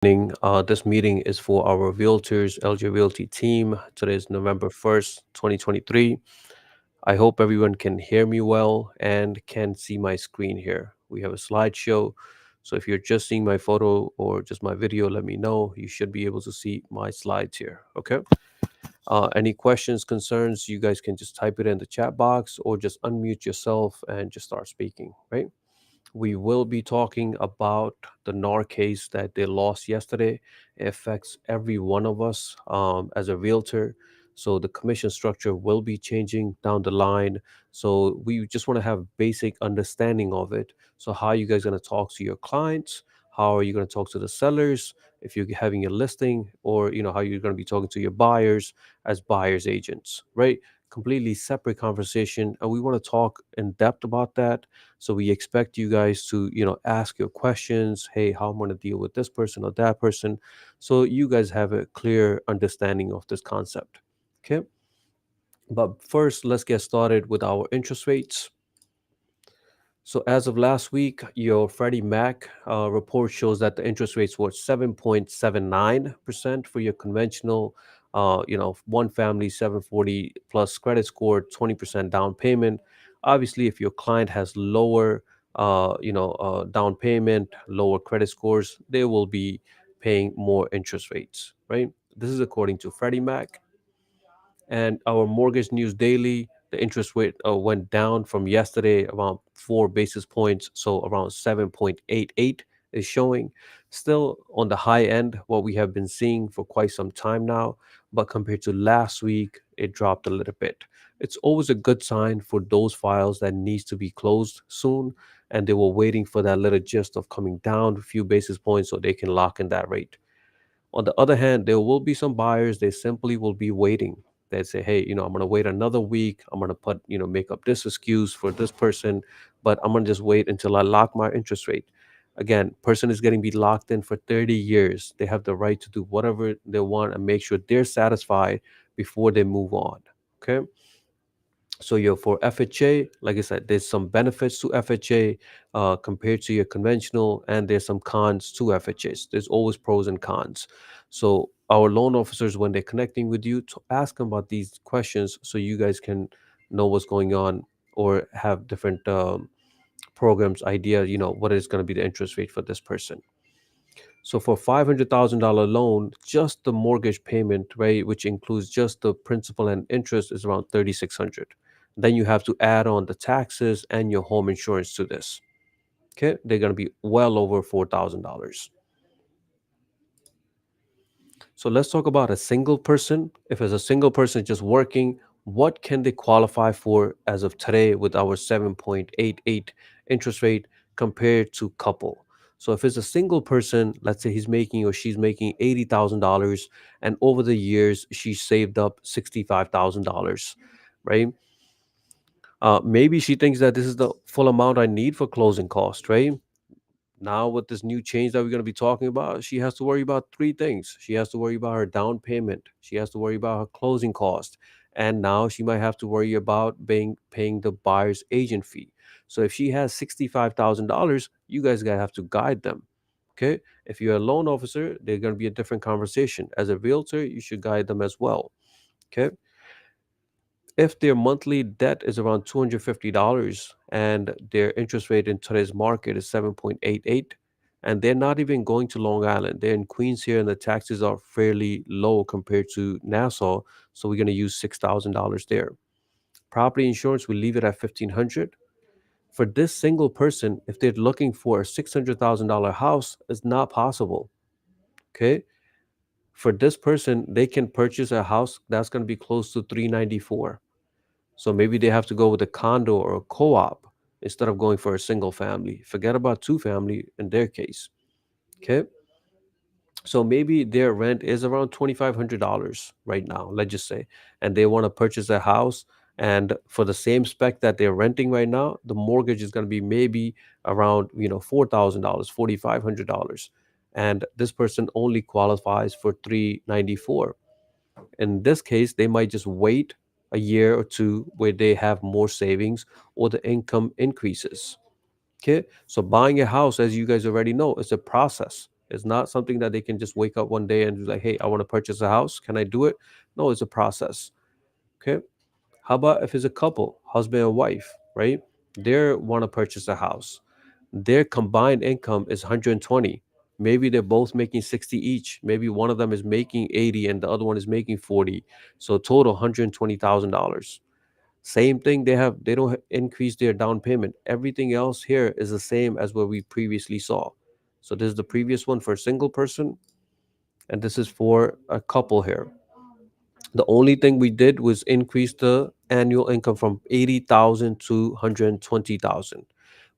This meeting is for our realtors, LJ Realty team. Today is November 1st, 2023. I hope everyone can hear me well and can see my screen here. We have a slideshow. So if you're just seeing my photo or just my video, let me know. You should be able to see my slides here. Okay. Any questions, concerns, you guys can just type it in the chat box or just unmute yourself and just start speaking, right? We will be talking about the NAR case that they lost yesterday. It affects every one of us as a realtor. So the commission structure will be changing down the line. So we just want to have basic understanding of it. So how are you guys going to talk to your clients? How are you going to talk to the sellers if you're having a listing, or how you're going to be talking to your buyers as buyers agents, right? Completely separate conversation, and we want to talk in depth about that. So we expect you guys to, ask your questions. Hey, how I'm going to deal with this person or that person. So you guys have a clear understanding of this concept. Okay. But first, let's get started with our interest rates. So as of last week, your Freddie Mac report shows that the interest rates were 7.79% for your conventional, one family 740 plus credit score, 20% down payment. Obviously, if your client has lower, down payment, lower credit scores, they will be paying more interest rates, right? This is according to Freddie Mac. And our mortgage news daily, the interest rate went down from yesterday around 4 basis points, so around 7.88 is showing. Still on the high end, what we have been seeing for quite some time now, but compared to last week, it dropped a little bit. It's always a good sign for those files that needs to be closed soon, and they were waiting for that little gist of coming down a few basis points so they can lock in that rate. On the other hand, there will be some buyers, they simply will be waiting. They say, hey, I'm going to wait another week. I'm going to make up this excuse for this person, but I'm going to just wait until I lock my interest rate. Again, person is getting be locked in for 30 years. They have the right to do whatever they want and make sure they're satisfied before they move on. Okay. So for FHA, like I said, there's some benefits to FHA compared to your conventional, and there's some cons to FHAs. There's always pros and cons. So our loan officers, when they're connecting with you, to ask them about these questions so you guys can know what's going on or have different programs idea, what is going to be the interest rate for this person. So for $500,000 loan, just the mortgage payment, right, which includes just the principal and interest, is around 3,600. Then you have to add on the taxes and your home insurance to this. Okay, they're going to be well over $4,000. So let's talk about a single person. If it's a single person just working, what can they qualify for as of today with our 7.88 interest rate compared to couple? So if it's a single person, let's say he's making or she's making $80,000, and over the years she saved up $65,000, right? Maybe she thinks that this is the full amount I need for closing costs, right? Now with this new change that we're going to be talking about, she has to worry about three things. She has to worry about her down payment, she has to worry about her closing cost, and now she might have to worry about paying the buyer's agent fee. So if she has $65,000, you guys gotta have to guide them. Okay, if you're a loan officer, they're going to be a different conversation. As a realtor, you should guide them as well. Okay, if their monthly debt is around $250 and their interest rate in today's market is 7.88, and they're not even going to Long Island, they're in Queens here, and the taxes are fairly low compared to Nassau, so we're going to use $6,000 there. Property insurance, we leave it at 1,500. For this single person, if they're looking for a $600,000 house, it's not possible. Okay, for this person, they can purchase a house that's going to be close to 394. So maybe they have to go with a condo or a co-op instead of going for a single family. Forget about two family in their case. Okay. So maybe their rent is around $2,500 right now, let's just say, and they want to purchase a house. And for the same spec that they're renting right now, the mortgage is going to be maybe around, $4,000, $4,500. And this person only qualifies for 394. In this case, they might just wait a year or two where they have more savings or the income increases. Okay. So buying a house, as you guys already know, is a process. It's not something that they can just wake up one day and be like, hey, I want to purchase a house. Can I do it? No, it's a process. Okay. How about if it's a couple, husband and wife, right? They want to purchase a house. Their combined income is 120. Maybe they're both making 60 each. Maybe one of them is making 80 and the other one is making 40. So total $120,000. Same thing, they don't increase their down payment. Everything else here is the same as what we previously saw. So this is the previous one for a single person, and this is for a couple here. The only thing we did was increase the annual income from 80,000 to 120,000.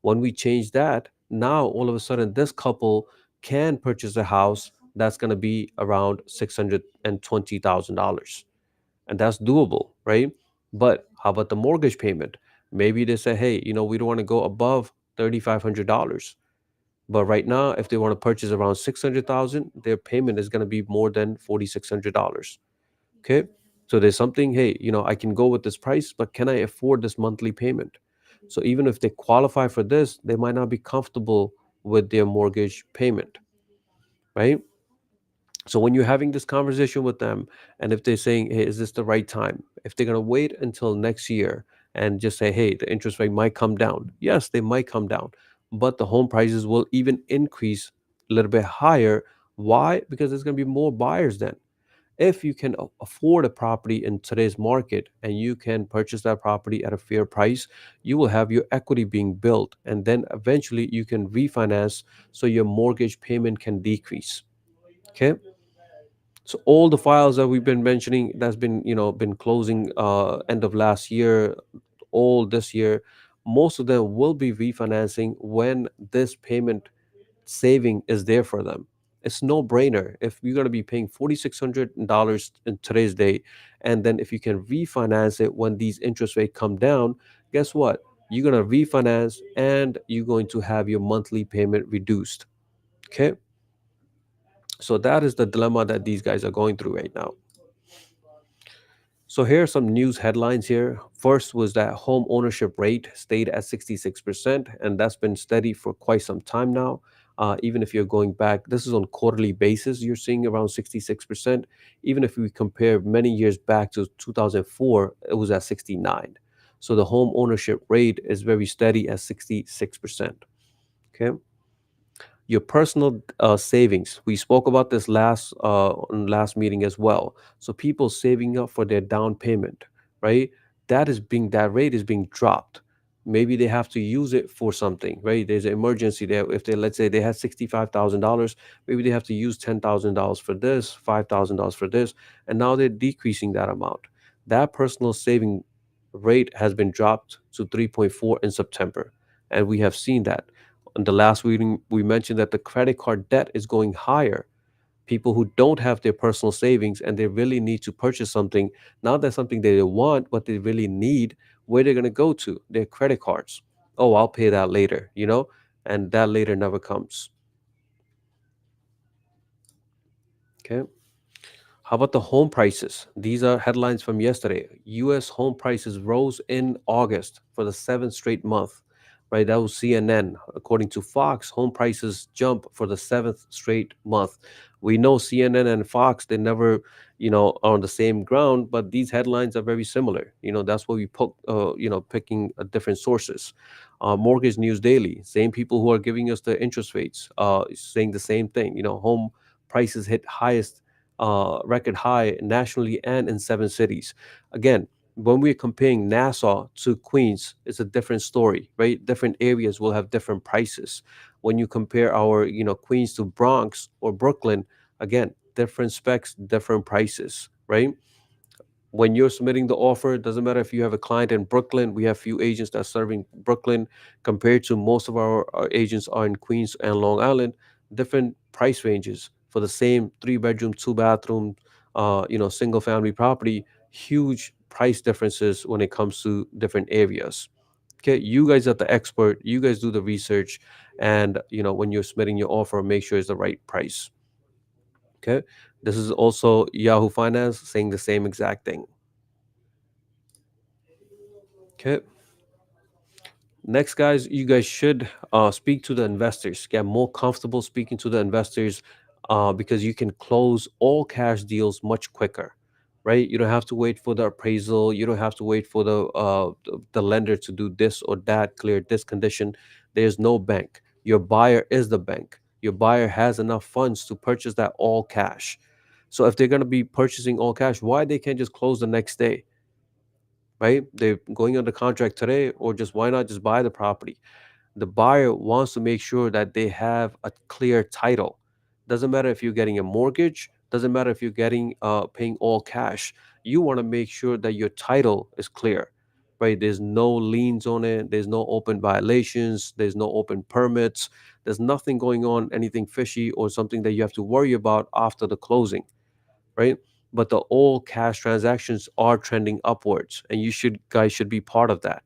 When we changed that, now all of a sudden this couple can purchase a house that's going to be around $620,000. And that's doable, right? But how about the mortgage payment? Maybe they say, hey, we don't want to go above $3,500. But right now, if they want to purchase around 600,000, their payment is going to be more than $4,600. Okay. So there's something, hey, I can go with this price, but can I afford this monthly payment? So even if they qualify for this, they might not be comfortable with their mortgage payment, right? So when you're having this conversation with them, and if they're saying, hey, is this the right time? If they're going to wait until next year and just say, hey, the interest rate might come down. Yes, they might come down, but the home prices will even increase a little bit higher. Why? Because there's going to be more buyers then. If you can afford a property in today's market and you can purchase that property at a fair price, you will have your equity being built, and then eventually you can refinance so your mortgage payment can decrease. Okay. So all the files that we've been mentioning, that's been closing end of last year, all this year, most of them will be refinancing when this payment saving is there for them. It's no brainer. If you're going to be paying $4,600 in today's day, and then if you can refinance it when these interest rates come down, guess what? You're going to refinance and you're going to have your monthly payment reduced. Okay. So that is the dilemma that these guys are going through right now. So here are some news headlines here. First was that home ownership rate stayed at 66%, and that's been steady for quite some time now. Even if you're going back, this is on quarterly basis, you're seeing around 66%. Even if we compare many years back to 2004, it was at 69. So the home ownership rate is very steady at 66%. Okay. Your personal savings, we spoke about this last meeting as well. So people saving up for their down payment, right? That rate is being dropped. Maybe they have to use it for something, right? There's an emergency there. If they, let's say they had $65,000, maybe they have to use $10,000 for this, $5,000 for this, and now they're decreasing that amount. That personal saving rate has been dropped to 3.4 in September, and we have seen that. In the last reading, we mentioned that the credit card debt is going higher. People who don't have their personal savings and they really need to purchase something, now that's something they want, but they really need, where they're going to go to? Their credit cards. Oh, I'll pay that later, and that later never comes. Okay. How about the home prices? These are headlines from yesterday. US home prices rose in August for the seventh straight month, right? That was CNN. According to Fox, home prices jump for the seventh straight month. We know CNN and Fox, they never, are on the same ground, but these headlines are very similar. That's why we put, picking different sources. Mortgage News Daily, same people who are giving us the interest rates, saying the same thing. Home prices hit highest record high nationally and in 7 cities. Again, when we're comparing Nassau to Queens, it's a different story, right? Different areas will have different prices. When you compare our, Queens to Bronx or Brooklyn, again, different specs, different prices, right? When you're submitting the offer, it doesn't matter if you have a client in Brooklyn. We have few agents that are serving Brooklyn compared to most of our agents are in Queens and Long Island. Different price ranges for the same 3 bedroom, 2 bathroom, single family property. Huge price differences when it comes to different areas. Okay, you guys are the expert. You guys do the research, and when you're submitting your offer, make sure it's the right price. Okay, this is also Yahoo Finance saying the same exact thing. Okay. Next, guys, you guys should speak to the investors. Get more comfortable speaking to the investors, because you can close all cash deals much quicker, right? You don't have to wait for the appraisal. You don't have to wait for the lender to do this or that, clear this condition. There's no bank. Your buyer is the bank. Your buyer has enough funds to purchase that all cash. So if they're going to be purchasing all cash, why they can't just close the next day, right? They're going under contract today, or just why not just buy the property? The buyer wants to make sure that they have a clear title. Doesn't matter if you're getting a mortgage, doesn't matter if you're getting paying all cash. You want to make sure that your title is clear, right? There's no liens on it, there's no open violations, there's no open permits, there's nothing going on, anything fishy or something that you have to worry about after the closing, right? But the all cash transactions are trending upwards, and you should guys should be part of that.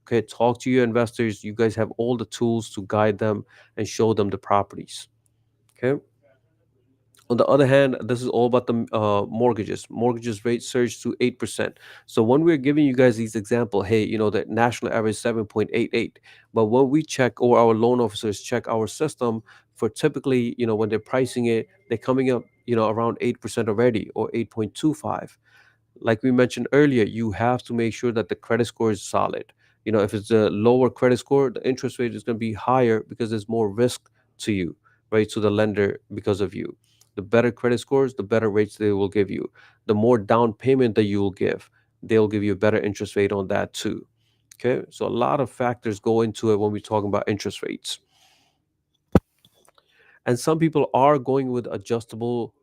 Okay, talk to your investors. You guys have all the tools to guide them and show them the properties. Okay. On the other hand, this is all about the mortgages. Mortgages rate surged to 8%. So when we're giving you guys these example, hey, the national average 7.88, but when we check, or our loan officers check our system for, typically, when they're pricing it, they're coming up, around 8% already, or 8.25. Like we mentioned earlier, you have to make sure that the credit score is solid. If it's a lower credit score, the interest rate is going to be higher because there's more risk to you, right? To the lender because of you. The better credit scores, the better rates they will give you. The more down payment that you will give, they'll give you a better interest rate on that too. Okay. So a lot of factors go into it when we're talking about interest rates. And some people are going with adjustable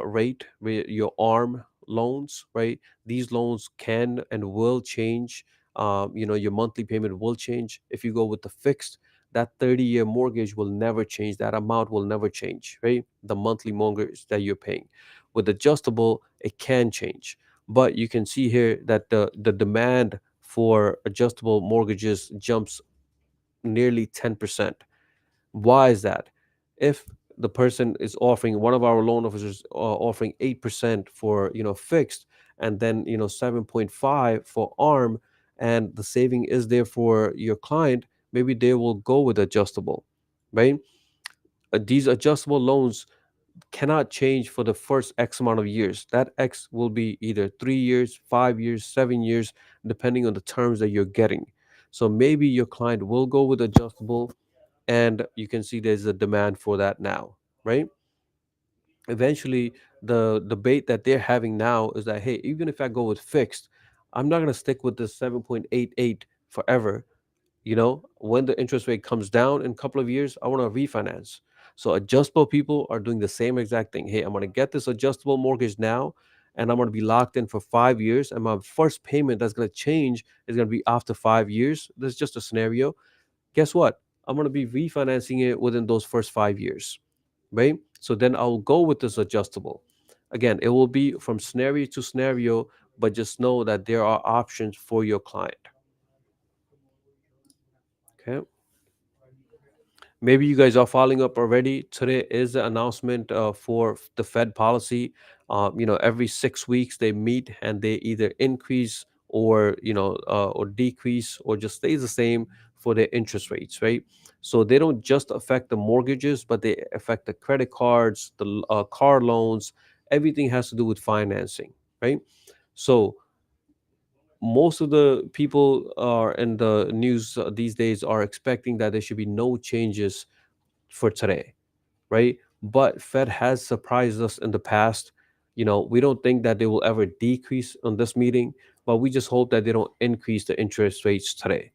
rate with your arm loans, right? These loans can and will change. Your monthly payment will change. If you go with the fixed, that 30-year mortgage will never change. That amount will never change, right? The monthly mortgage that you're paying. With adjustable, it can change. But you can see here that the demand for adjustable mortgages jumps nearly 10%. Why is that? If the person is offering, one of our loan officers offering 8% for fixed, and then 7.5 for arm, and the saving is there for your client, maybe they will go with adjustable, right? These adjustable loans cannot change for the first X amount of years. That X will be either 3 years, 5 years, 7 years, depending on the terms that you're getting. So maybe your client will go with adjustable, and you can see there's a demand for that now, right? Eventually, the debate that they're having now is that, hey, even if I go with fixed, I'm not going to stick with the 7.88 forever. When the interest rate comes down in a couple of years, I want to refinance. So adjustable people are doing the same exact thing. Hey, I'm going to get this adjustable mortgage now, and I'm going to be locked in for 5 years, and my first payment that's going to change is going to be after 5 years. This is just a scenario. Guess what? I'm going to be refinancing it within those first 5 years, right? So then I'll go with this adjustable. Again, it will be from scenario to scenario, but just know that there are options for your client. Okay. Maybe you guys are following up already. Today is the announcement for the Fed policy. Every 6 weeks they meet and they either increase or decrease or just stays the same for their interest rates, right? So they don't just affect the mortgages, but they affect the credit cards, the car loans. Everything has to do with financing, right? So most of the people are in the news these days are expecting that there should be no changes for today, right? But Fed has surprised us in the past. We don't think that they will ever decrease on this meeting, but we just hope that they don't increase the interest rates today.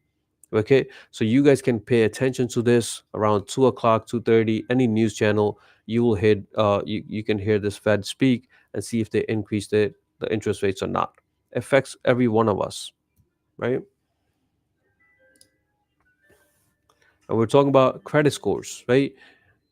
Okay, so you guys can pay attention to this around 2 o'clock, 2:30, any news channel. You will hear, you can hear this Fed speak and see if they increased the interest rates or not. Affects every one of us, right? And we're talking about credit scores, right?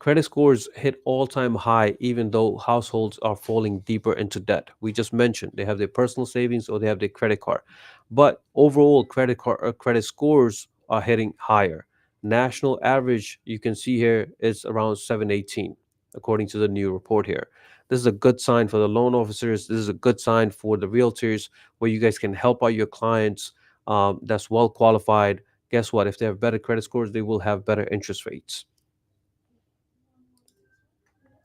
Credit scores hit all-time high even though households are falling deeper into debt. We just mentioned they have their personal savings or they have their credit card. But overall credit scores are hitting higher. National average, you can see here, is around 718 according to the new report here. This is a good sign for the loan officers. This is a good sign for the realtors, where you guys can help out your clients, that's well qualified, guess what? If they have better credit scores, they will have better interest rates.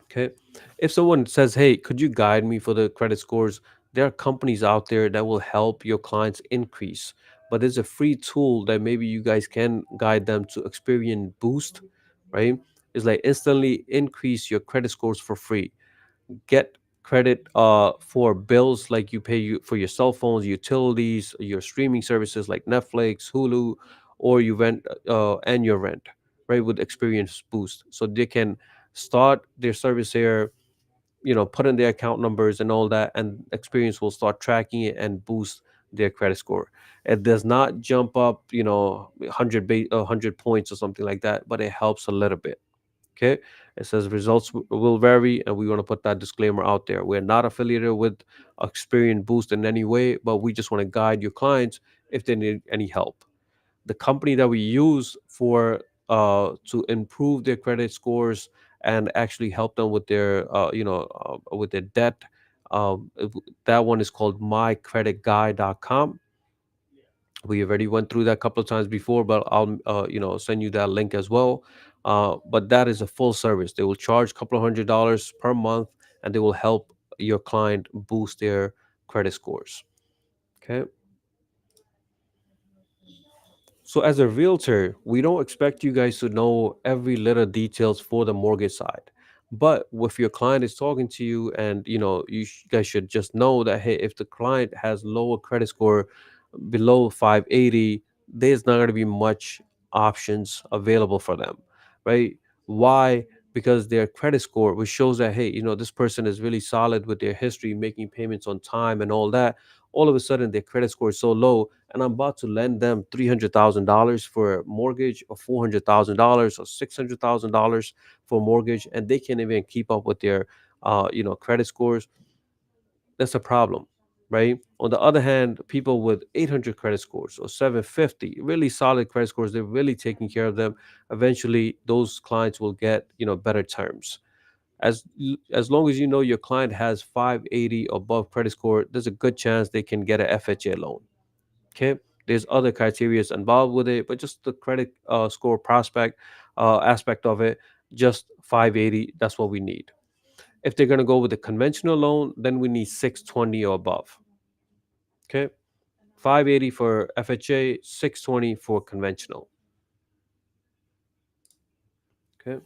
Okay. If someone says, hey, could you guide me for the credit scores? There are companies out there that will help your clients increase. But there's a free tool that maybe you guys can guide them to Experian Boost, right? It's like instantly increase your credit scores for free. Get credit for bills like you pay you for your cell phones, utilities, your streaming services like Netflix, Hulu, or you rent and your rent, right? With Experience Boost. So they can start their service here, put in their account numbers and all that, and Experience will start tracking it and boost their credit score. It does not jump up 100 points or something like that, but it helps a little bit. Okay. It says results will vary, and we want to put that disclaimer out there. We're not affiliated with Experian Boost in any way, but we just want to guide your clients if they need any help. The company that we use for to improve their credit scores and actually help them with their with their debt, that one is called mycreditguy.com. We already went through that a couple of times before, but I'll send you that link as well. But that is a full service. They will charge a couple of $100 per month, and they will help your client boost their credit scores. Okay. So as a realtor, we don't expect you guys to know every little details for the mortgage side. But if your client is talking to you, and guys should just know that, hey, if the client has lower credit score below 580, there's not going to be much options available for them, right? Why? Because their credit score, which shows that, hey, this person is really solid with their history, making payments on time and all that. All of a sudden, their credit score is so low, and I'm about to lend them $300,000 for a mortgage, or $400,000 or $600,000 for a mortgage, and they can't even keep up with their credit scores. That's a problem, right? On the other hand, people with 800 credit scores or 750, really solid credit scores, they're really taking care of them. Eventually, those clients will get better terms. As long as your client has 580 above credit score, there's a good chance they can get a FHA loan. Okay. There's other criteria involved with it, but just the credit score prospect aspect of it, just 580, that's what we need. If they're going to go with a conventional loan, then we need 620 or above. Okay. 580 for FHA, 620 for conventional. Okay.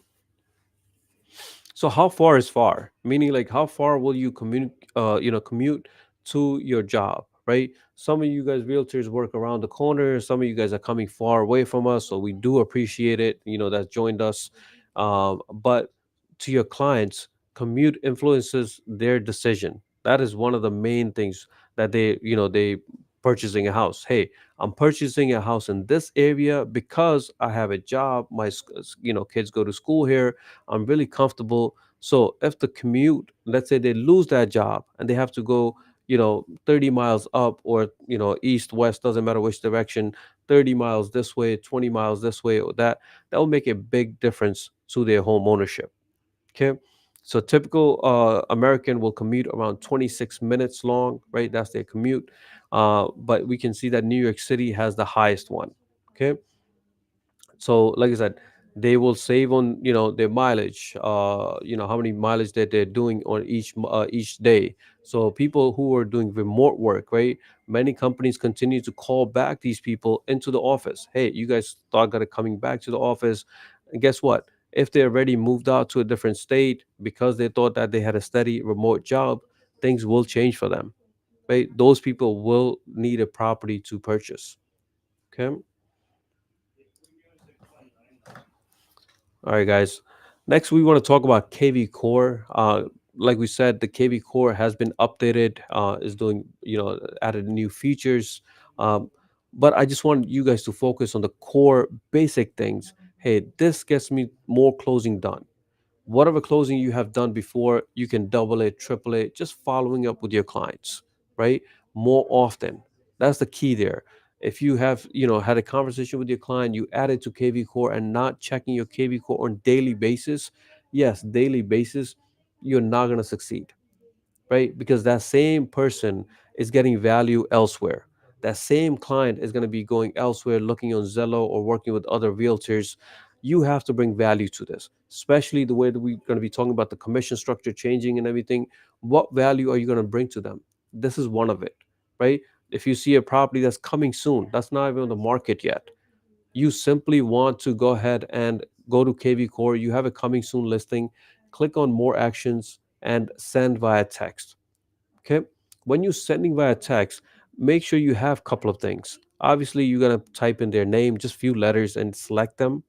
So how far is far? Meaning, like, how far will you commute to your job, right? Some of you guys realtors work around the corner. Some of you guys are coming far away from us, so we do appreciate it. That joined us. But to your clients, commute influences their decision. That is one of the main things that they purchasing a house. Hey, I'm purchasing a house in this area because I have a job. My kids go to school here. I'm really comfortable. So if the commute, let's say they lose that job and they have to go, 30 miles up, or, east, west, doesn't matter which direction, 30 miles this way, 20 miles this way, or that will make a big difference to their home ownership. Okay. So typical American will commute around 26 minutes long, right? That's their commute. But we can see that New York City has the highest one. Okay. So like I said, they will save on their mileage, how many mileage that they're doing on each day. So people who are doing remote work, right? Many companies continue to call back these people into the office. Hey, you guys start coming back to the office, and guess what? If they already moved out to a different state because they thought that they had a steady remote job, things will change for them, right? Those people will need a property to purchase. Okay. All right, guys. Next, we want to talk about KV Core. Like we said, the KV Core has been updated, is doing, added new features. Um, but I just want you guys to focus on the core basic things. Hey, this gets me more closing done. Whatever closing you have done before, you can double it, triple it, just following up with your clients, right? More often. That's the key there. If you have, had a conversation with your client, you add it to KV Core and not checking your KV Core on daily basis, yes, daily basis, you're not going to succeed, right? Because that same person is getting value elsewhere. That same client is going to be going elsewhere, looking on Zillow or working with other realtors. You have to bring value to this, especially the way that we're going to be talking about the commission structure changing and everything. What value are you going to bring to them? This is one of it, right? If you see a property that's coming soon, that's not even on the market yet, you simply want to go ahead and go to KV Core. You have a coming soon listing, click on more actions and send via text. Okay. When you're sending via text, make sure you have a couple of things. Obviously, you're going to type in their name, just few letters, and select them.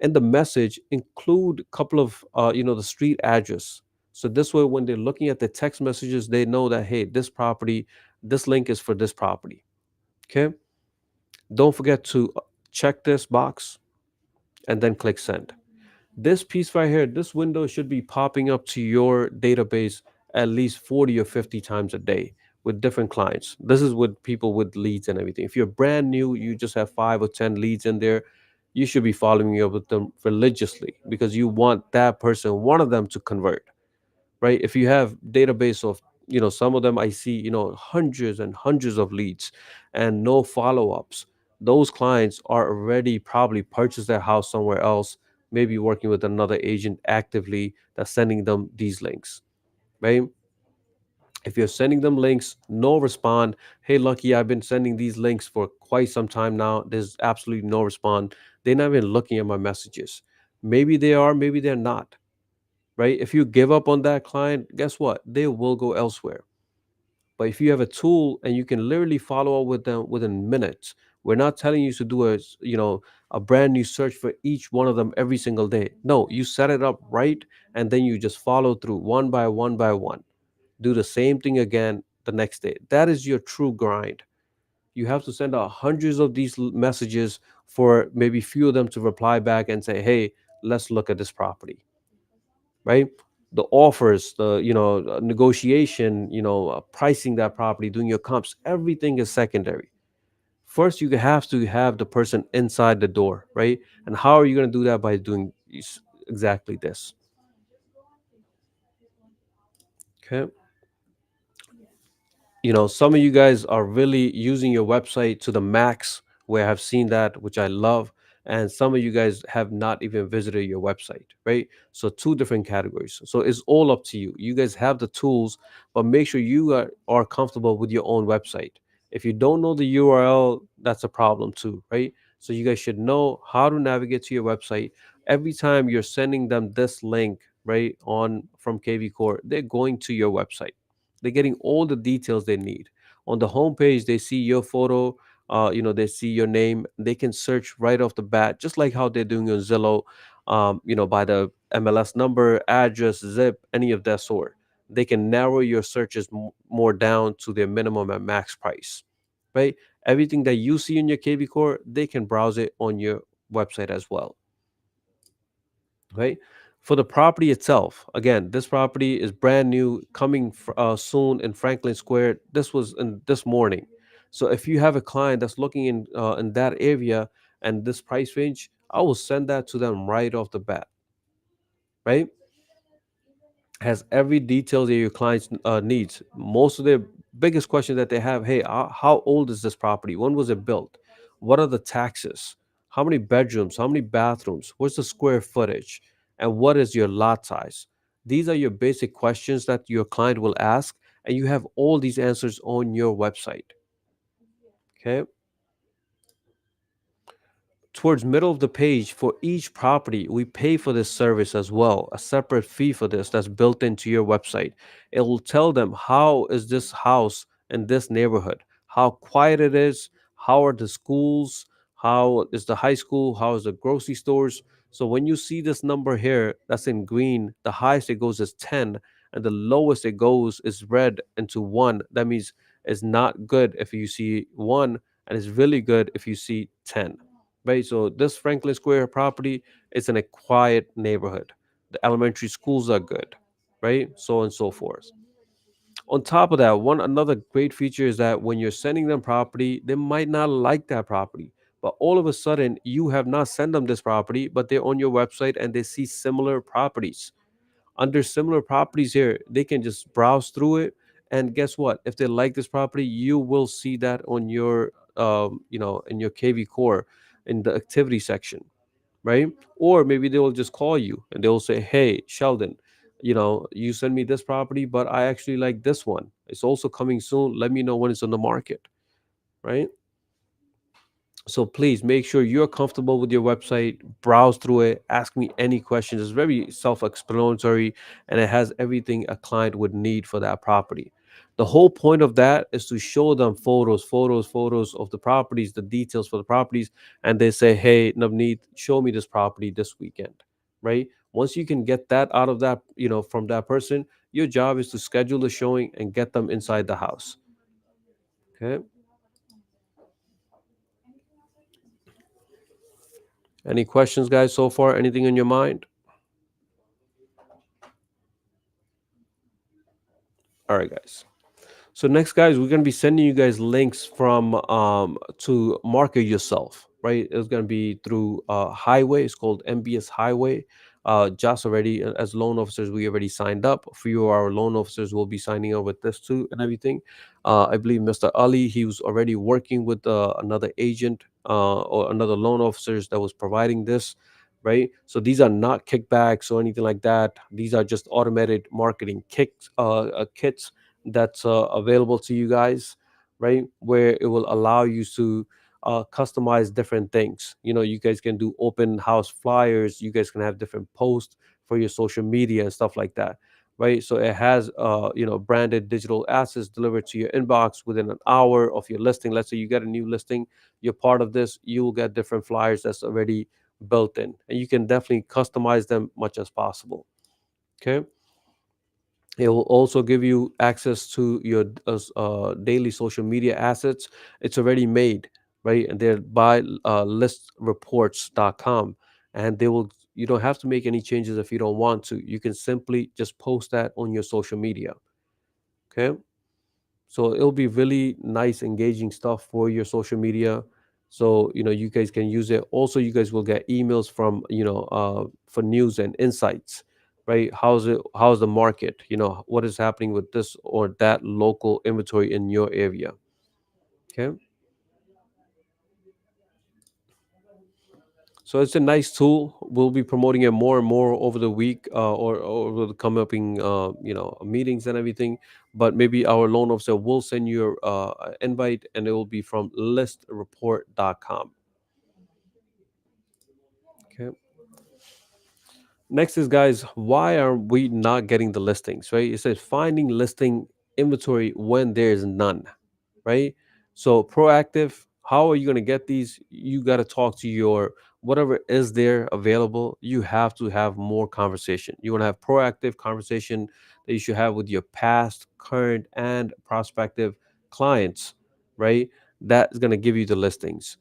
And the message include a couple of, the street address. So this way, when they're looking at the text messages, they know that, hey, this property, this link is for this property. Okay. Don't forget to check this box and then click send. This piece right here, this window should be popping up to your database at least 40 or 50 times a day with different clients. This is with people with leads and everything. If you're brand new, you just have 5 or 10 leads in there, you should be following up with them religiously because you want that person, one of them, to convert, right? If you have database of, some of them I see, hundreds and hundreds of leads and no follow-ups, those clients are already probably purchased their house somewhere else, maybe working with another agent actively that's sending them these links, right? If you're sending them links, no respond. Hey, Lucky, I've been sending these links for quite some time now. There's absolutely no respond. They're not even looking at my messages. Maybe they are, maybe they're not, right? If you give up on that client, guess what? They will go elsewhere. But if you have a tool and you can literally follow up with them within minutes, we're not telling you to do a brand new search for each one of them every single day. No, you set it up right and then you just follow through one by one by one. Do the same thing again the next day. That is your true grind. You have to send out hundreds of these messages for maybe few of them to reply back and say, "Hey, let's look at this property." Right? The offers, the negotiation, pricing that property, doing your comps, everything is secondary. First, you have to have the person inside the door, right? And how are you going to do that? By doing exactly this. Okay. Some of you guys are really using your website to the max, where I've seen that, which I love. And some of you guys have not even visited your website, right? So two different categories. So it's all up to you. You guys have the tools, but make sure you are comfortable with your own website. If you don't know the URL, that's a problem too, right? So you guys should know how to navigate to your website. Every time you're sending them this link, right, on from KV Core, they're going to your website. They're getting all the details they need. On the homepage, they see your photo, they see your name. They can search right off the bat, just like how they're doing on Zillow, by the MLS number, address, zip, any of that sort. They can narrow your searches more down to their minimum and max price, right? Everything that you see in your KV Core, they can browse it on your website as well, right? For the property itself, again, this property is brand new, coming soon in Franklin Square. This was in this morning. So if you have a client that's looking in that area and this price range, I will send that to them right off the bat, right? Has every detail that your clients needs. Most of their biggest question that they have, hey, how old is this property? When was it built? What are the taxes? How many bedrooms? How many bathrooms? What's the square footage? And what is your lot size? These are your basic questions that your client will ask, and you have all these answers on your website. Okay. Towards middle of the page, for each property we pay for this service as well, a separate fee for this that's built into your website. It will tell them how is this house in this neighborhood, how quiet it is, how are the schools, how is the high school, how is the grocery stores. So when you see this number here that's in green, the highest it goes is 10 and the lowest it goes is red into 1. That means it's not good if you see 1, and it's really good if you see 10, right? So this Franklin Square property is in a quiet neighborhood. The elementary schools are good, right? So on and so forth. On top of that, one another great feature is that when you're sending them property, they might not like that property. But all of a sudden, you have not sent them this property, but they're on your website and they see similar properties. Under similar properties here, they can just browse through it And guess what? If they like this property, you will see that on your in your KV core in the activity section, right? Or maybe they will just call you and they'll say, "Hey, Sheldon, you send me this property, but I actually like this one. It's also coming soon. Let me know when it's on the market," right? So please make sure you're comfortable with your website, browse through it, ask me any questions. It's very self-explanatory and it has everything a client would need for that property. The whole point of that is to show them photos of the properties, the details for the properties, and they say, "Hey, Navneet, show me this property this weekend," right? Once you can get that out of that, from that person, your job is to schedule the showing and get them inside the house. Okay. Any questions, guys, so far? Anything in your mind? All right, guys. So next, guys, we're gonna be sending you guys links from to market yourself, right? It's gonna be through Highway. It's called MBS Highway. Just already as loan officers, we already signed up. A few of our loan officers will be signing up with this too and everything. I believe Mr. Ali, he was already working with another agent or another loan officers that was providing this. Right, so these are not kickbacks or anything like that. These are just automated marketing kits that's available to you guys, right? Where it will allow you to customize different things. You guys can do open house flyers. You guys can have different posts for your social media and stuff like that, right? So it has branded digital assets delivered to your inbox within an hour of your listing. Let's say you get a new listing, you're part of this, you will get different flyers that's already built in, and you can definitely customize them much as possible. Okay. It will also give you access to your daily social media assets. It's already made, right? And they're by listreports.com. And you don't have to make any changes if you don't want to. You can simply just post that on your social media. Okay. So it'll be really nice, engaging stuff for your social media. So, you guys can use it. Also, you guys will get emails from, for news and insights, right? How's the market? What is happening with this or that local inventory in your area? Okay. So it's a nice tool. We'll be promoting it more and more over the week, or over the coming meetings and everything. But maybe our loan officer will send you an invite, and it will be from listreport.com. Okay. Next is, guys, why are we not getting the listings? Right? It says finding listing inventory when there's none. Right? So proactive. How are you going to get these? You got to talk to your whatever is there available. You have to have more conversation. You want to have proactive conversation that you should have with your past, current, and prospective clients. Right? That is going to give you the listings.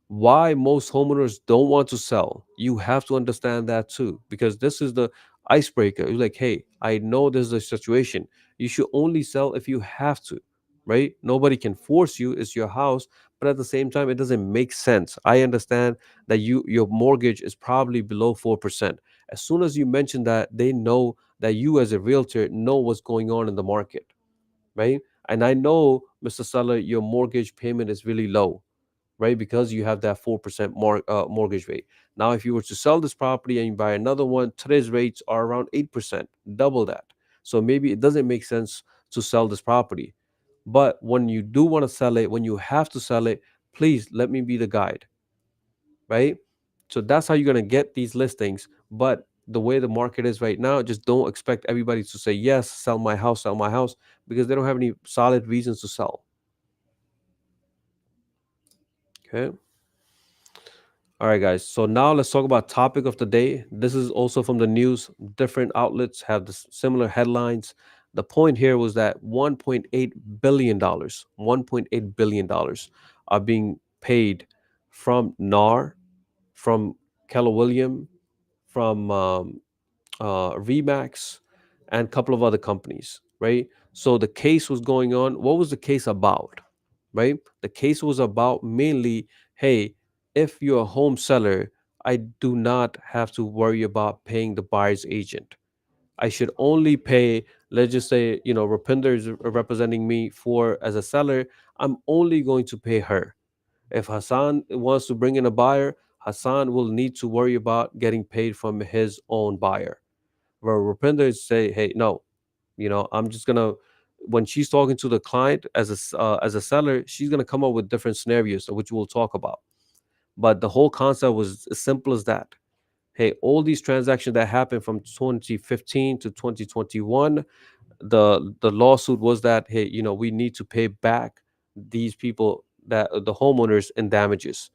Why most homeowners don't want to sell, you have to understand that too, because this is the icebreaker. You're like, "Hey, I know this is a situation. You should only sell if you have to," right? Nobody can force you. It's your house. But at the same time, it doesn't make sense. I understand that your mortgage is probably below 4%. As soon as you mention that, they know that you as a realtor know what's going on in the market, right? And I know, Mr. Seller, your mortgage payment is really low, right? Because you have that 4% mortgage rate. Now, if you were to sell this property and you buy another one, today's rates are around 8%, double that. So maybe it doesn't make sense to sell this property. But when you do want to sell it, when you have to sell it, please let me be the guide, right? So that's how you're going to get these listings. But the way the market is right now, just don't expect everybody to say, "Yes, sell my house," because they don't have any solid reasons to sell. Okay. All right, guys. So now let's talk about topic of the day. This is also from the news. Different outlets have this similar headlines. The point here was that $1.8 billion, $1.8 billion are being paid from NAR, from Keller William, from Remax, and a couple of other companies, right? So the case was going on. What was the case about, right? The case was about mainly, hey, if you're a home seller, I do not have to worry about paying the buyer's agent. I should only pay, let's just say, Rupinder is representing me for as a seller. I'm only going to pay her. If Hassan wants to bring in a buyer, Hassan will need to worry about getting paid from his own buyer. Where Rupinder is say, hey, no, I'm just gonna, when she's talking to the client as a seller, she's gonna come up with different scenarios which we'll talk about. But the whole concept was as simple as that. Hey, all these transactions that happened from 2015 to 2021, the lawsuit was that, hey, we need to pay back these people, that the homeowners, in damages.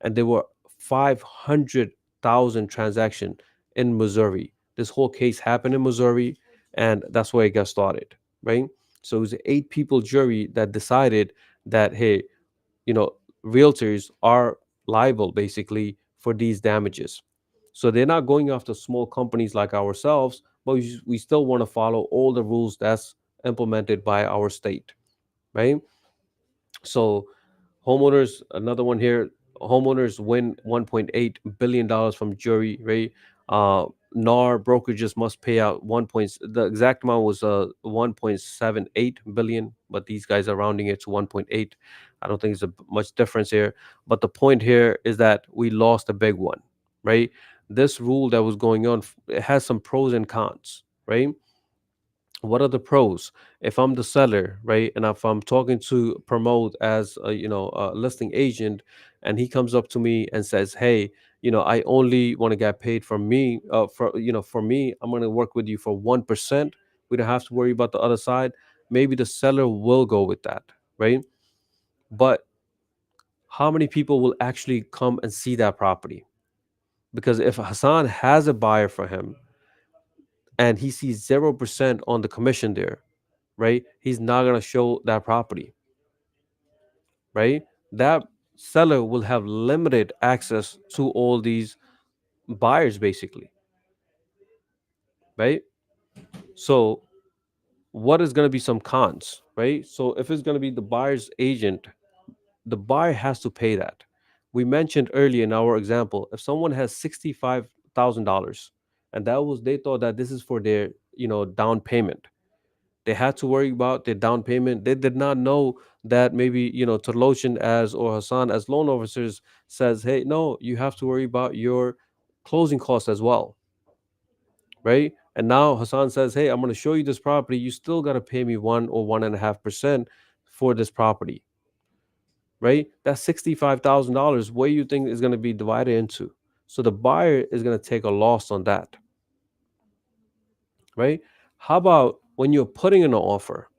And there were 500,000 transactions in Missouri. This whole case happened in Missouri, and that's where it got started, right? So it was an 8 people jury that decided that, hey, you know realtors are liable basically for these damages. So they're not going after small companies like ourselves, but we still want to follow all the rules that's implemented by our state, right? So homeowners, another one here, homeowners win $1.8 billion from jury, right? NAR brokerages must pay out the exact amount was 1.78 billion, but these guys are rounding it to 1.8. I don't think there's much difference here. But the point here is that we lost a big one, right? This rule that was going on, it has some pros and cons, right? What are the pros? If I'm the seller, right, and if I'm talking to promote as a listing agent, and he comes up to me and says, hey, I only want to get paid from me, for me, I'm going to work with you for 1%. We don't have to worry about the other side. Maybe the seller will go with that, right? But how many people will actually come and see that property? Because if Hassan has a buyer for him and he sees 0% on the commission there, right? He's not going to show that property, right? That seller will have limited access to all these buyers, basically, right? So, what is going to be some cons, right? So, if it's going to be the buyer's agent, the buyer has to pay that. We mentioned earlier in our example, if someone has $65,000 and they thought that this is for their, down payment. They had to worry about their down payment. They did not know that maybe, Tarloshan as or Hassan as loan officers says, hey, no, you have to worry about your closing costs as well, right? And now Hassan says, hey, I'm going to show you this property. You still got to pay me 1 or 1.5% for this property, right? That's $65,000. What do you think is going to be divided into? So the buyer is going to take a loss on that, right? How about when you're putting in an offer?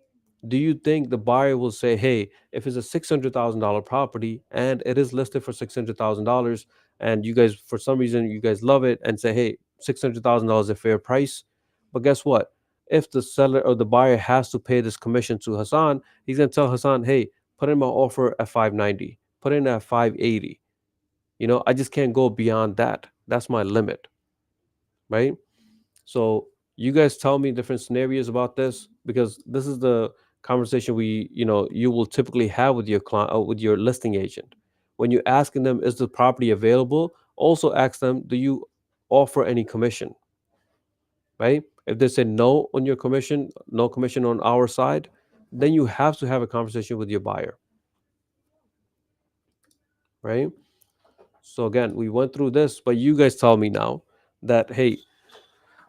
Do you think the buyer will say, hey, if it's a $600,000 property and it is listed for $600,000, and you guys, for some reason, you guys love it and say, hey, $600,000 is a fair price? But guess what? If the seller or the buyer has to pay this commission to Hassan, he's going to tell Hassan, hey, put in my offer at 590, put in at 580. I just can't go beyond that. That's my limit, right? So you guys tell me different scenarios about this, because this is the conversation you will typically have with your client, with your listing agent. When you're asking them, is the property available? Also ask them, do you offer any commission? Right? If they say no on your commission, no commission on our side, then you have to have a conversation with your buyer, right? So again, we went through this, but you guys tell me now that, hey,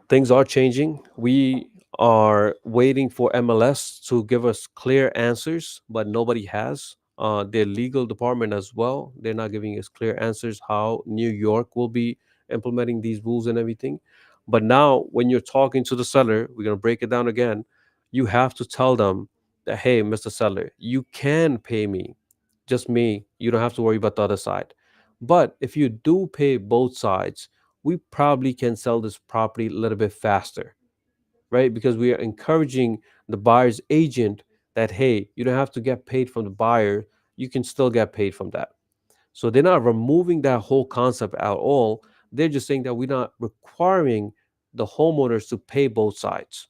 things are changing. We are waiting for MLS to give us clear answers, but nobody has. Their legal department as well, they're not giving us clear answers how New York will be implementing these rules and everything. But now, when you're talking to the seller, we're going to break it down again. You have to tell them that, hey, Mr. Seller, you can pay me, just me. You don't have to worry about the other side. But if you do pay both sides, we probably can sell this property a little bit faster, right? Because we are encouraging the buyer's agent that, hey, you don't have to get paid from the buyer, you can still get paid from that. So they're not removing that whole concept at all. They're just saying that we're not requiring the homeowners to pay both sides.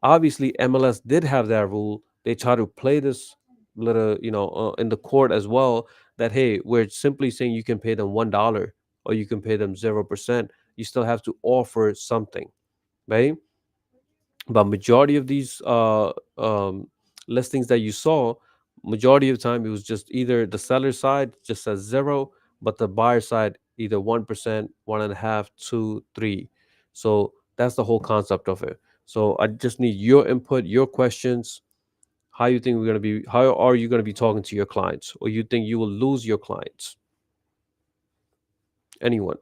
Obviously, MLS did have that rule. They try to play this little, in the court as well, that, hey, we're simply saying you can pay them $1 or you can pay them 0%. You still have to offer something, right? But majority of these listings that you saw, majority of the time it was just either the seller side just says zero, but the buyer side either 1%, 1.5, 2, 3. So that's the whole concept of it. So I just need your input, your questions. How you think we're gonna be? How are you gonna be talking to your clients, or you think you will lose your clients? Anyone?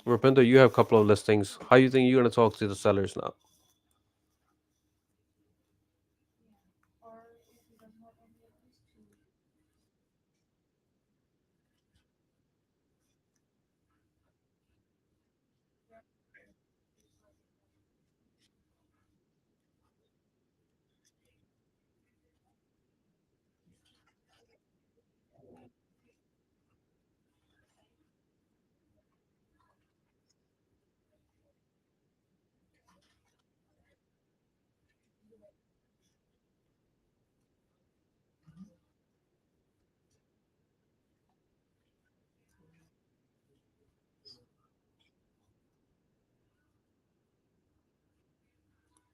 Rupinder, you have a couple of listings. How you think you're gonna talk to the sellers now?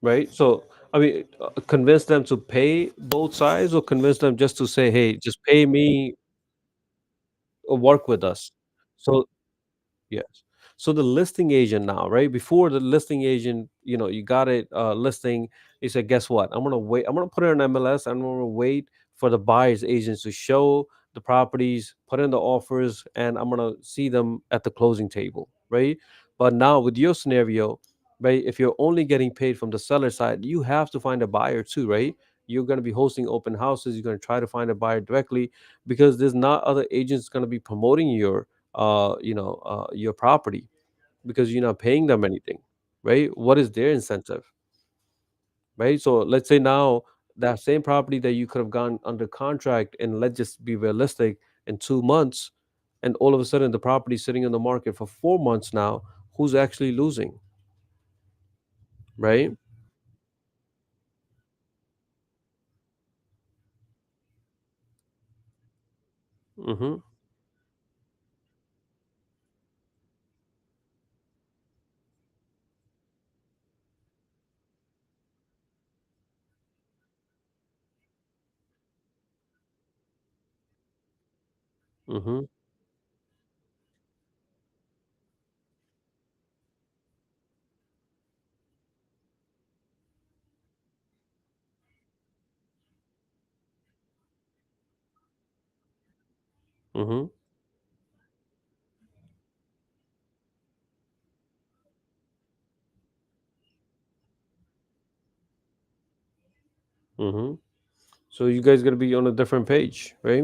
Right? So, I mean, convince them to pay both sides, or convince them just to say, "Hey, just pay me or work with us." So, yes. So the listing agent now, right? Before the listing agent, you got it listing. You said, guess what? I'm gonna wait. I'm gonna put it on MLS. I'm gonna wait for the buyer's agents to show the properties, put in the offers, and I'm gonna see them at the closing table, right? But now with your scenario, right? If you're only getting paid from the seller side, you have to find a buyer too, right? You're gonna be hosting open houses. You're gonna try to find a buyer directly because there's not other agents gonna be promoting your property because you're not paying them anything, right? What is their incentive, right? So let's say now that same property that you could have gone under contract, and let's just be realistic, in 2 months, and all of a sudden the property is sitting on the market for 4 months now. Who's actually losing, right? Mm-hmm. Mm-hmm. Mm-hmm. Mm-hmm. So you guys got to be on a different page, right?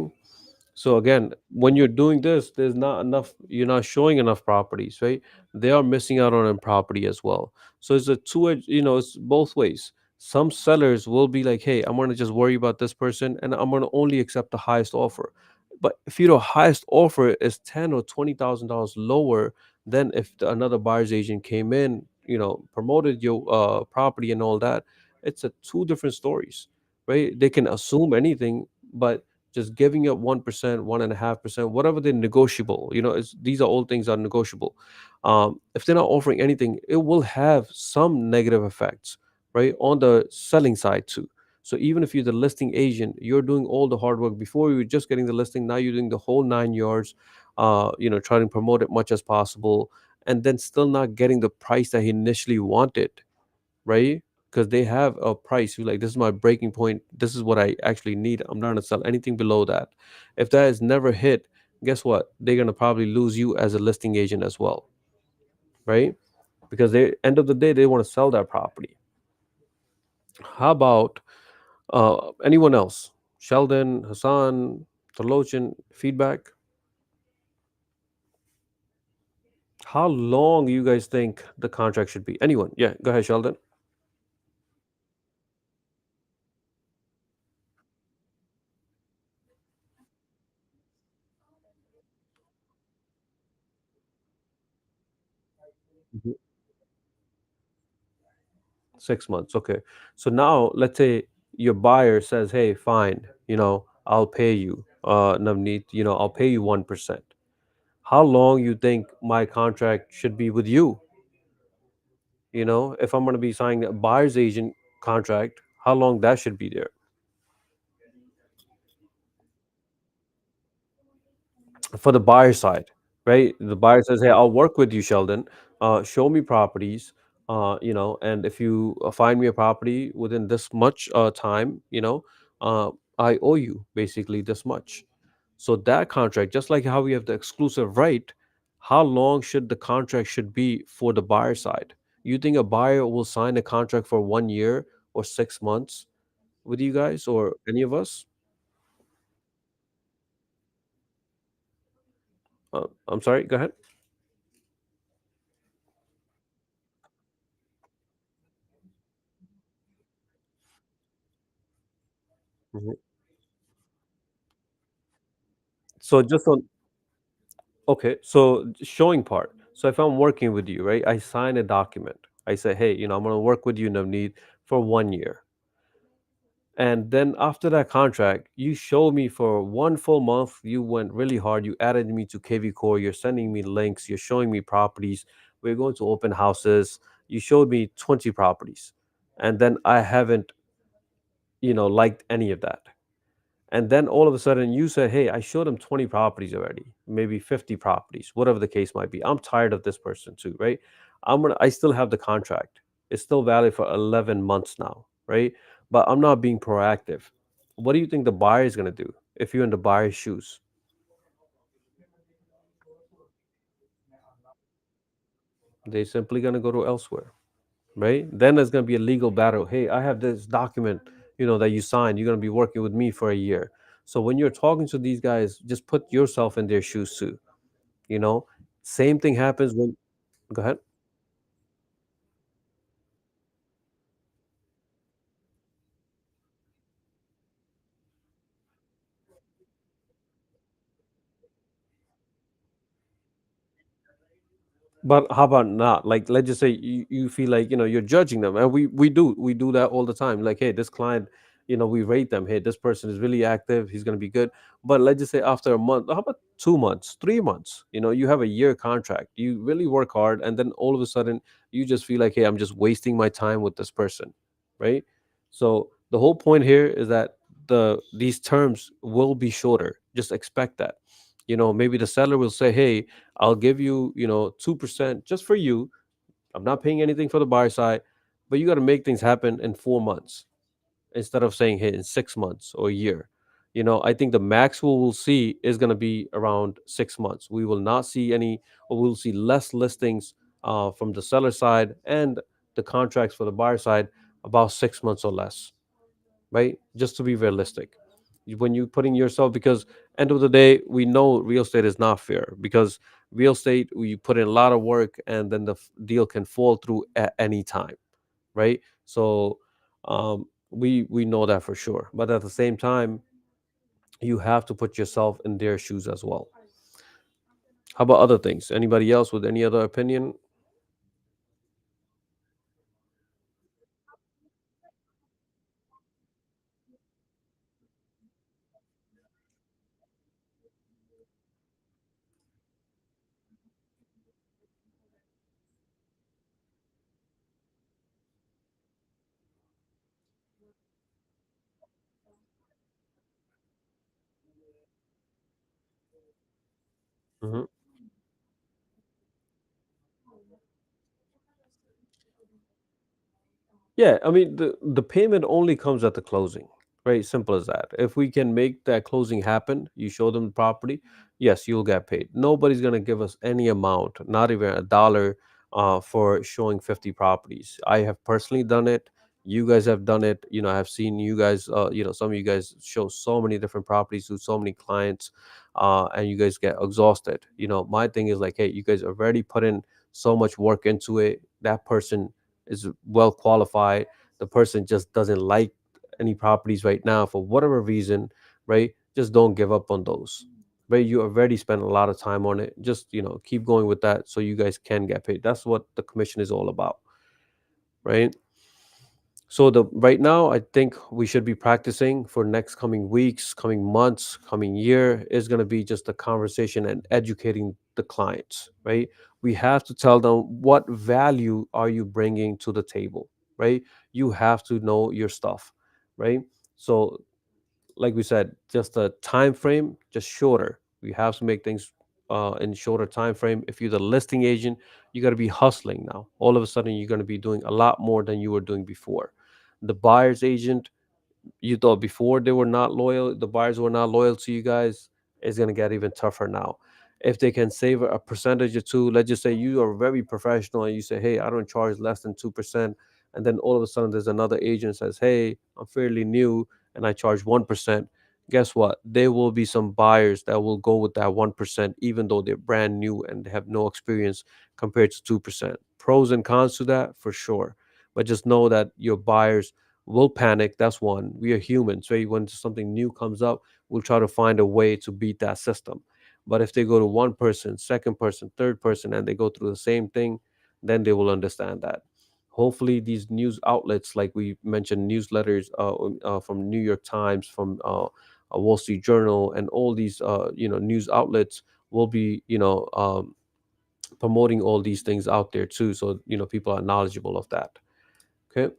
So again, when you're doing this, there's not enough, you're not showing enough properties, right? They are missing out on a property as well. So it's a two-edged, it's both ways. Some sellers will be like, hey, I'm gonna just worry about this person and I'm gonna only accept the highest offer. But if your highest offer is $10,000 or $20,000 lower than if another buyer's agent came in, promoted your property and all that, it's a two different stories, right? They can assume anything, but just giving up 1%, 1.5%, whatever they're negotiable, these are all things are negotiable. If they're not offering anything, it will have some negative effects, right, on the selling side too. So even if you're the listing agent, you're doing all the hard work. Before you were just getting the listing, now you're doing the whole 9 yards, trying to promote it much as possible, and then still not getting the price that he initially wanted, right? Because they have a price. You're like, this is my breaking point. This is what I actually need. I'm not gonna sell anything below that. If that is never hit, guess what? They're gonna probably lose you as a listing agent as well, right? Because they end of the day they want to sell that property. How about anyone else? Sheldon, Hassan, Talochin, feedback. How long you guys think the contract should be? Anyone? Yeah, go ahead, Sheldon. 6 months. Okay. So now let's say your buyer says, hey, fine, I'll pay you, Navneet, I'll pay you 1%. How long you think my contract should be with you? If I'm going to be signing a buyer's agent contract, how long that should be there for the buyer side, right? The buyer says, "Hey, I'll work with you, Sheldon. Show me properties, and if you find me a property within this much time, I owe you basically this much." So that contract, just like how we have the exclusive right, how long should the contract should be for the buyer side? You think a buyer will sign a contract for 1 year or 6 months with you guys or any of us? I'm sorry, go ahead. Mhm. So just on Okay, so showing part. So if I'm working with you, right, I sign a document. I say, hey, I'm going to work with you, Navneet, for 1 year. And then after that contract, you show me for 1 full month, you went really hard. You added me to KV Core. You're sending me links. You're showing me properties. We're going to open houses. You showed me 20 properties. And then I haven't, liked any of that. And then all of a sudden you said, hey, I showed him 20 properties already, maybe 50 properties, whatever the case might be. I'm tired of this person too, right? I still have the contract. It's still valid for 11 months now, right? But I'm not being proactive. What do you think the buyer is going to do if you're in the buyer's shoes? They're simply going to go to elsewhere, right? Then there's going to be a legal battle. Hey, I have this document, that you signed. You're going to be working with me for a year. So when you're talking to these guys, just put yourself in their shoes too. You know, Same thing happens when Go ahead. But how about not? Like, let's just say you feel like, you're judging them. And we do that all the time. Like, hey, this client, we rate them. Hey, this person is really active, he's gonna be good. But let's just say after a month, how about 2 months, 3 months, you have a year contract, you really work hard, and then all of a sudden you just feel like, hey, I'm just wasting my time with this person, right? So the whole point here is that these terms will be shorter. Just expect that. Maybe the seller will say, hey, I'll give you, 2% just for you. I'm not paying anything for the buyer side, but you got to make things happen in 4 months instead of saying, hey, in 6 months or a year. I think the max we will see is going to be around 6 months. We will not see any, or we'll see less listings from the seller side and the contracts for the buyer side about 6 months or less, right? Just to be realistic. When you putting yourself, because end of the day, we know real estate is not fair, because real estate, we put in a lot of work and then the deal can fall through at any time, right? So we know that for sure. But at the same time, you have to put yourself in their shoes as well. How about other things? Anybody else with any other opinion? Mhm. Yeah, I mean the payment only comes at the closing, right? Simple as that. If we can make that closing happen, you show them the property, yes, you'll get paid. Nobody's gonna give us any amount, not even a dollar, for showing 50 properties. I have personally done it. You guys have done it. I've seen you guys. Some of you guys show so many different properties to so many clients, and you guys get exhausted. My thing is like, hey, you guys already put in so much work into it. That person is well qualified. The person just doesn't like any properties right now for whatever reason, right? Just don't give up on those. Right? You already spent a lot of time on it. Just, keep going with that so you guys can get paid. That's what the commission is all about, right? So the right now, I think we should be practicing for next coming weeks, coming months, coming year is going to be just a conversation and educating the clients, right? We have to tell them what value are you bringing to the table, right? You have to know your stuff, right? So like we said, just a time frame, just shorter. We have to make things in shorter time frame. If you're the listing agent, you got to be hustling now. All of a sudden, you're going to be doing a lot more than you were doing before. The buyer's agent, you thought before they were not loyal, the buyers were not loyal to you guys, it's going to get even tougher now. If they can save a percentage or two, let's just say you are very professional and you say, hey, I don't charge less than 2%. And then all of a sudden there's another agent says, hey, I'm fairly new and I charge 1%. Guess what? There will be some buyers that will go with that 1%, even though they're brand new and they have no experience compared to 2%. Pros and cons to that for sure. But just know that your buyers we'll panic. That's one. We are humans, right? When something new comes up, we'll try to find a way to beat that system. But if they go to one person, second person, third person, and they go through the same thing, then they will understand that. Hopefully, these news outlets, like we mentioned, newsletters from New York Times, from Wall Street Journal, and all these news outlets will be promoting all these things out there too, so people are knowledgeable of that. Okay.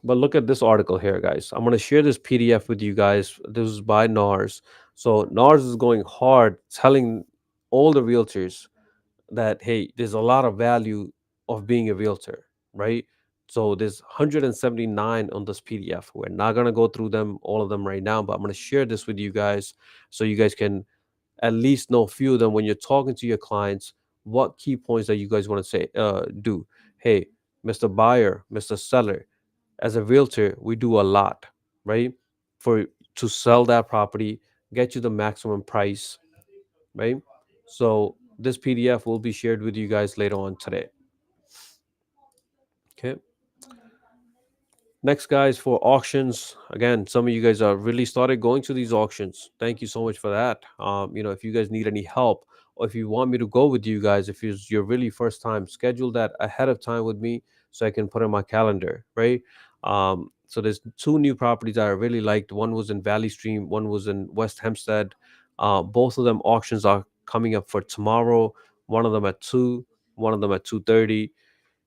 But look at this article here, guys. I'm going to share this PDF with you guys. This is by NARS. So NARS is going hard telling all the realtors that, hey, there's a lot of value of being a realtor, right? So there's 179 on this PDF. We're not going to go through them, all of them right now, but I'm going to share this with you guys so you guys can at least know a few of them when you're talking to your clients. What key points that you guys want to say, do? Hey, Mr. Buyer, Mr. Seller, as a realtor, we do a lot, right? For to sell that property, get you the maximum price, right? So this PDF will be shared with you guys later on today. Okay. Next, guys, for auctions. Again, some of you guys are really started going to these auctions. Thank you so much for that. If you guys need any help or if you want me to go with you guys, if it's your really first time, schedule that ahead of time with me so I can put in my calendar, right? So there's two new properties that I really liked. One was in Valley Stream, one was in West Hempstead. Both of them auctions are coming up for tomorrow. One of them at 2, one of them at 2:30.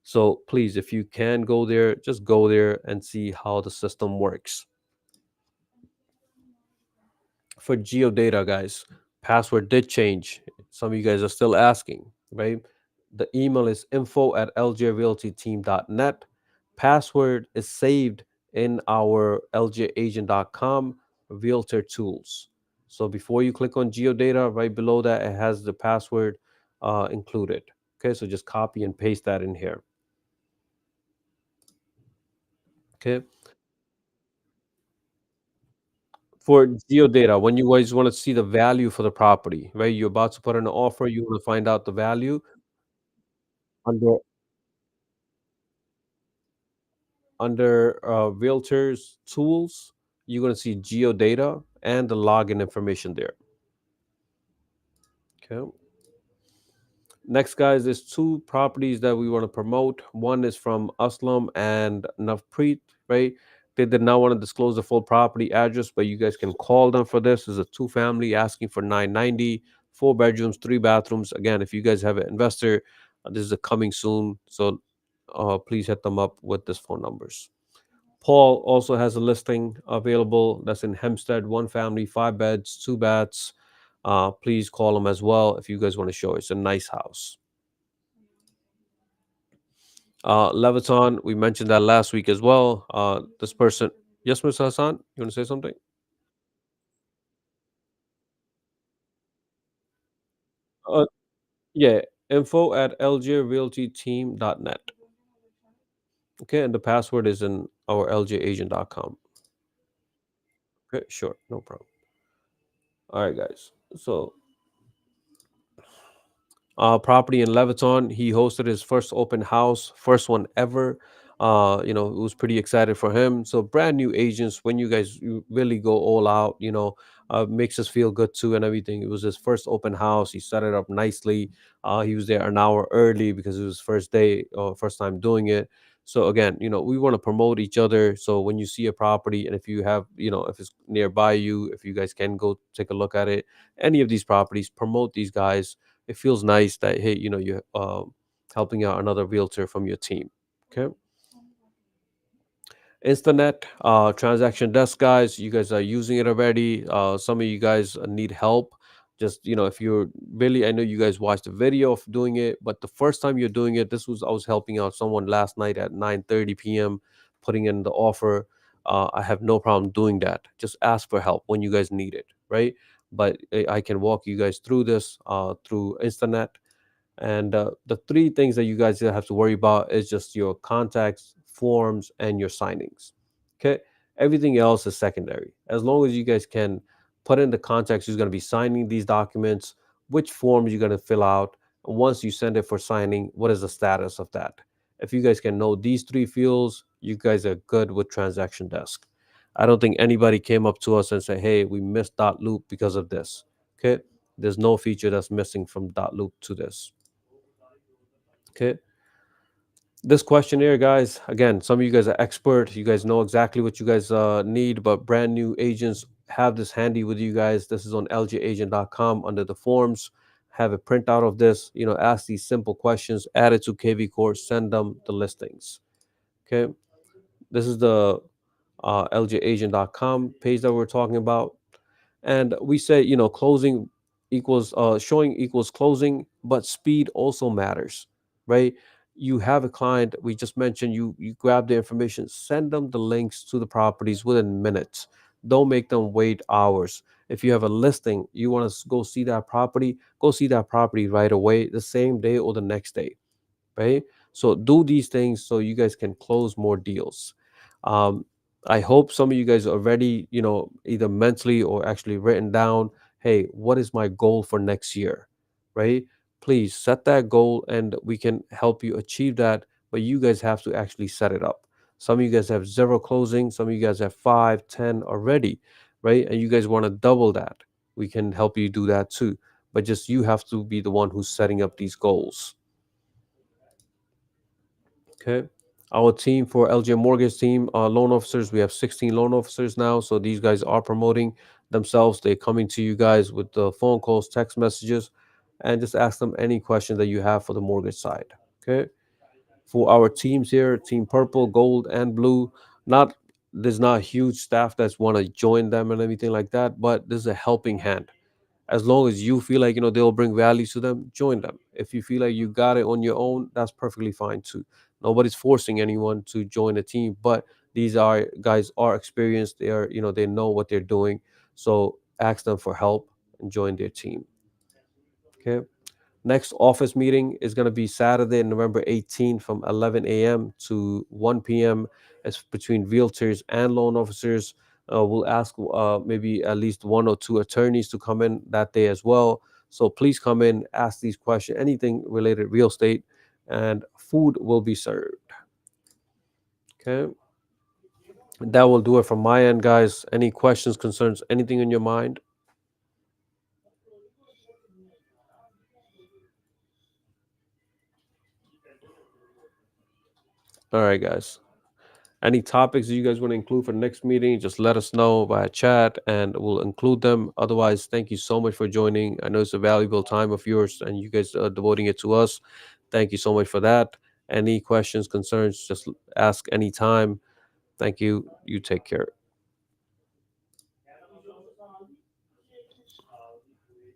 So please, if you can go there, just go there and see how the system works. For geodata, guys, password did change. Some of you guys are still asking, right? The email is info@ljrealtyteam.net. Password is saved in our ljagent.com realtor tools. So before you click on geodata, right below that, it has the password included. Okay, so just copy and paste that in here. Okay. For geodata, when you guys want to see the value for the property, right? You're about to put in an offer, you want to find out the value under realtors tools, you're going to see geodata and the login information there. Okay. Next, guys, there's two properties that we want to promote. One is from Aslam and Navpreet, right? They did not want to disclose the full property address, but you guys can call them for this. It's a two-family asking for 990, 4 bedrooms, 3 bathrooms. Again, if you guys have an investor, this is a coming soon. So please hit them up with this phone numbers. Paul also has a listing available that's in Hempstead, one family, 5 beds, 2 baths. Please call him as well if you guys want to show. It's a nice house. Leviton, we mentioned that last week as well. This person, yes, Mr. Hassan, you want to say something? Uh, yeah, info@ljrealtyteam.net. Okay, and the password is in our ljagent.com. Okay, sure, no problem. All right, guys. So property in Leviton. He hosted his first open house, first one ever. It was pretty excited for him. So brand new agents, when you really go all out, makes us feel good too and everything. It was his first open house. He set it up nicely. He was there an hour early because it was his first day or first time doing it. So again, we want to promote each other. So when you see a property, and if you have, if it's nearby you, if you guys can go take a look at it, any of these properties, promote these guys. It feels nice that, hey, you're helping out another realtor from your team. Okay. Instanet transaction desk, guys, you guys are using it already. Some of you guys need help. Just, if you're really, I know you guys watched the video of doing it, but the first time you're doing it, I was helping out someone last night at 9:30 p.m. putting in the offer. I have no problem doing that. Just ask for help when you guys need it, right? But I can walk you guys through this through Instanet. And the three things that you guys have to worry about is just your contacts, forms, and your signings. Okay. Everything else is secondary. As long as you guys can put in the contacts who's going to be signing these documents, which forms you're going to fill out, and once you send it for signing, what is the status of that? If you guys can know these three fields, you guys are good with transaction desk. I don't think anybody came up to us and said, hey, we missed dot loop because of this. Okay. There's no feature that's missing from dot loop to this. Okay. This questionnaire, guys, again, some of you guys are expert. You guys know exactly what you guys need, but brand new agents have this handy with you guys. This is on ljagent.com under the forms. Have a printout of this, ask these simple questions, add it to KV course, send them the listings. Okay. This is the ljagent.com page that we're talking about. And we say, closing equals showing equals closing, but speed also matters, right? You have a client, we just mentioned, you grab the information, send them the links to the properties within minutes. Don't make them wait hours. If you have a listing, you want to go see that property right away, the same day or the next day, right? So do these things so you guys can close more deals. Um, I hope some of you guys are already, either mentally or actually written down, hey, what is my goal for next year, right? Please set that goal and we can help you achieve that, but you guys have to actually set it up. Some of you guys have zero closing, some of you guys have 5, 10 already, right? And you guys want to double that. We can help you do that too. But just you have to be the one who's setting up these goals. Okay. Our team for LJ Mortgage team, loan officers, we have 16 loan officers now. So these guys are promoting themselves. They're coming to you guys with the phone calls, text messages, and just ask them any question that you have for the mortgage side. Okay. For our teams here, Team Purple, Gold, and Blue, not there's not a huge staff that's want to join them and anything like that, but this is a helping hand. As long as you feel like they'll bring value to them, join them. If you feel like you got it on your own, that's perfectly fine too. Nobody's forcing anyone to join a team, but these are guys are experienced. They are, they know what they're doing. So ask them for help and join their team. Okay. Next office meeting is going to be Saturday, November 18th from 11 a.m. to 1 p.m. It's between realtors and loan officers. We'll ask maybe at least one or two attorneys to come in that day as well. So please come in, ask these questions, anything related real estate, and food will be served. Okay. That will do it from my end, guys. Any questions, concerns, anything in your mind? All right, guys. Any topics that you guys want to include for the next meeting, just let us know via chat and we'll include them. Otherwise, thank you so much for joining. I know it's a valuable time of yours and you guys are devoting it to us. Thank you so much for that. Any questions, concerns, just ask anytime. Thank you. You take care.